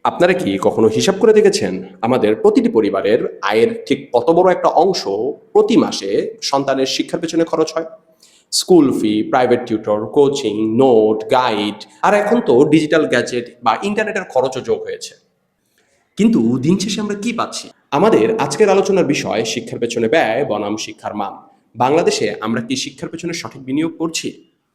আপনারা কি কখনো হিসাব করে দেখেছেন আমাদের প্রতিটি পরিবারের আয়ের ঠিক কত বড় একটা অংশ প্রতি মাসে সন্তানের শিক্ষার পেছনে খরচ হয়? School fee, private tutor, coaching, note, guide, আর এখন তো ডিজিটাল গ্যাজেট বা ইন্টারনেটের খরচও যোগ হয়েছে। কিন্তু দিন শেষে আমরা কি পাচ্ছি? আমাদের আজকের আলোচনার বিষয় শিক্ষার পেছনে ব্যয় বনাম শিক্ষার মান। বাংলাদেশে আমরা কি শিক্ষার পেছনে সঠিক বিনিয়োগ করছি?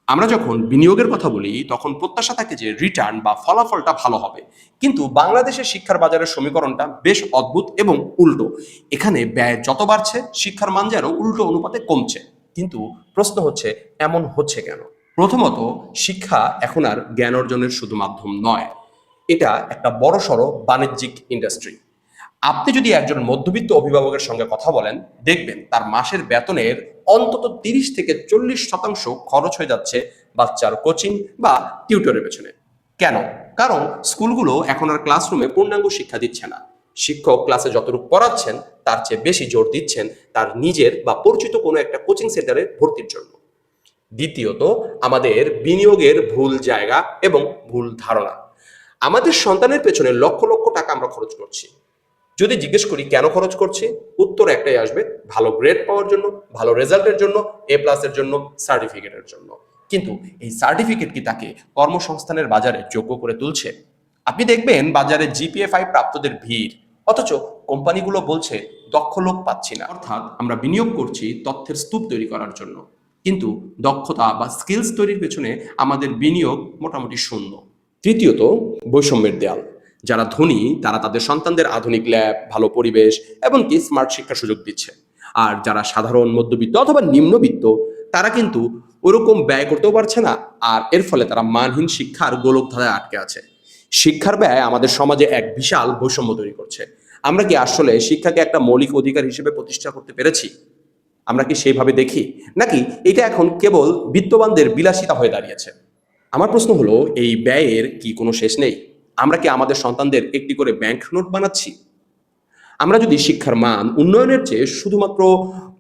আমরা যখন বিনিয়োগের কথা বলি তখন প্রত্যাশা থাকে যে রিটার্ন বা ফলাফলটা ভালো হবে। কিন্তু বাংলাদেশের শিক্ষার বাজারের সমীকরণটা বেশ অদ্ভুত এবং উল্টো। এখানে ব্যয় যত বাড়ছে শিক্ষার মান যেন উল্টো অনুপাতে কমছে। কিন্তু প্রশ্ন হচ্ছে, এমন হচ্ছে কেন? প্রথমত, শিক্ষা এখন আর জ্ঞান অর্জনের শুধু মাধ্যম নয়, এটা একটা বড়সড় বাণিজ্যিক ইন্ডাস্ট্রি। আপনি যদি একজন মধ্যবিত্ত অভিভাবকের সঙ্গে কথা বলেন, দেখবেন তার মাসের বেতনের অন্তত 30 থেকে 40% খরচ হয়ে যাচ্ছে বাচ্চার কোচিং বা টিউটরের পেছনে। কেন? কারণ স্কুলগুলো এখন আর ক্লাসরুমে পূর্ণাঙ্গ শিক্ষা দিচ্ছে না। শিক্ষক ক্লাসে যতটুকু পড়াচ্ছেন তার চেয়ে বেশি জোর দিচ্ছেন তার নিজের বা পরিচিত কোনো একটা কোচিং সেন্টারে ভর্তির জন্য। দ্বিতীয়ত, আমাদের বিনিয়োগের ভুল জায়গা এবং ভুল ধারণা। আমাদের সন্তানের পেছনে লক্ষ লক্ষ টাকা আমরা খরচ করছি। যদি জিজ্ঞেস করি কেন খরচ করছি, উত্তর একটাই আসবে, ভালো গ্রেড পাওয়ার জন্য, ভালো রেজাল্টের জন্য, A+-এর জন্য, সার্টিফিকেটের জন্য। কিন্তু এই সার্টিফিকেট কি তাকে কর্মসংস্থানের বাজারে যোগ্য করে তুলছে? আপনি দেখবেন বাজারে GPA 5 প্রাপ্তদের ভিড়, অথচ কোম্পানিগুলো বলছে দক্ষ লোক পাচ্ছি না। অর্থাৎ আমরা বিনিয়োগ করছি তথ্যের স্তূপ তৈরি করার জন্য, কিন্তু দক্ষতা বা স্কিলস তৈরির পেছনে আমাদের বিনিয়োগ মোটামুটি শূন্য। তৃতীয়ত, বৈষম্যের দেয়াল। যারা ধনী তারা তাদের সন্তানদের আধুনিক ল্যাব, ভালো পরিবেশ, এমনকি স্মার্ট শিক্ষার সুযোগ দিচ্ছে। আর যারা সাধারণ মধ্যবিত্ত অথবা নিম্নবিত্ত, তারা কিন্তু ওরকম ব্যয় করতেও পারছে না। আর এর ফলে তারা মানহীন শিক্ষার গোলকধাঁধায় আটকে আছে। শিক্ষার ব্যয় আমাদের সমাজে এক বিশাল বৈষম্য তৈরি করছে। আমরা কি আসলে শিক্ষাকে একটা মৌলিক অধিকার হিসেবে প্রতিষ্ঠা করতে পেরেছি? আমরা কি সেইভাবে দেখি, নাকি এটা এখন কেবল বিত্তবানদের বিলাসিতা হয়ে দাঁড়িয়েছে? আমার প্রশ্ন হলো, এই ব্যয়ের কি কোনো শেষ নেই? আমরা কি আমাদের সন্তানদের একটি করে ব্যাংক নোট বানাচ্ছি? আমরা যদি শিক্ষার মান উন্নয়নের চেয়ে শুধুমাত্র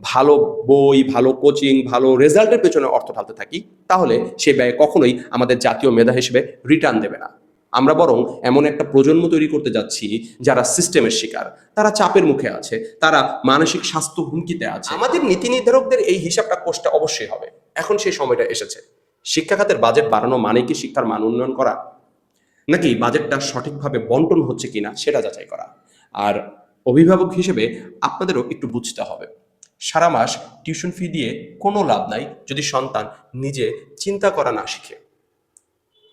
ভালো বই, ভালো কোচিং, ভালো রেজাল্টের পেছনে অর্থ ঢালতে থাকি, তাহলে সে ব্যয় কখনোই আমাদের জাতীয় মেধা হিসেবে রিটার্ন দেবে না। আমরা বরং এমন একটা প্রজন্ম তৈরি করতে যাচ্ছি যারা সিস্টেমের শিকার, তারা চাপের মুখে আছে, তারা মানসিক স্বাস্থ্য হুমকিতে আছে। আমাদের নীতি নির্ধারকদের এই হিসাবটা কষতে অবশ্যই হবে। এখন সেই সময়টা এসেছে। শিক্ষা খাতের বাজেট বাড়ানো মানে কি শিক্ষার মান উন্নয়ন করা, নাকি বাজেটটা সঠিকভাবে বন্টন হচ্ছে কিনা সেটা যাচাই করা? আর অভিভাবক হিসেবে আপনাদেরও একটু বুঝতে হবে, সারা মাস টিউশন ফি দিয়ে কোনো লাভ নাই যদি সন্তান নিজে চিন্তা করা না শিখে।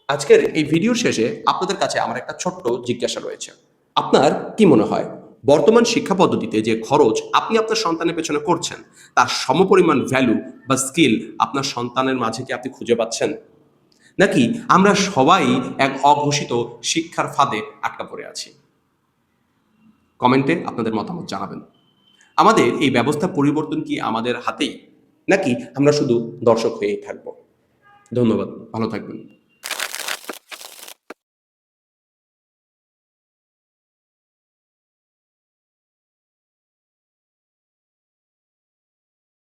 আজকের এই ভিডিওর শেষে আপনাদের কাছে আমার একটা ছোট্ট জিজ্ঞাসা রয়েছে। আপনার কি মনে হয়, বর্তমান শিক্ষা পদ্ধতিতে যে খরচ আপনি আপনার সন্তানের পেছনে করছেন, তার সমপরিমাণ ভ্যালু বা স্কিল আপনার সন্তানের মাঝে কি আপনি খুঁজে পাচ্ছেন? নাকি আমরা সবাই এক অঘোষিত শিক্ষার ফাঁদে আটকা পড়ে আছি? কমেন্টে আপনাদের মতামত জানাবেন। আমাদের এই ব্যবস্থা পরিবর্তন কি আমাদের হাতেই, নাকি আমরা শুধু দর্শক হয়েই থাকব? ধন্যবাদ, ভালো থাকবেন।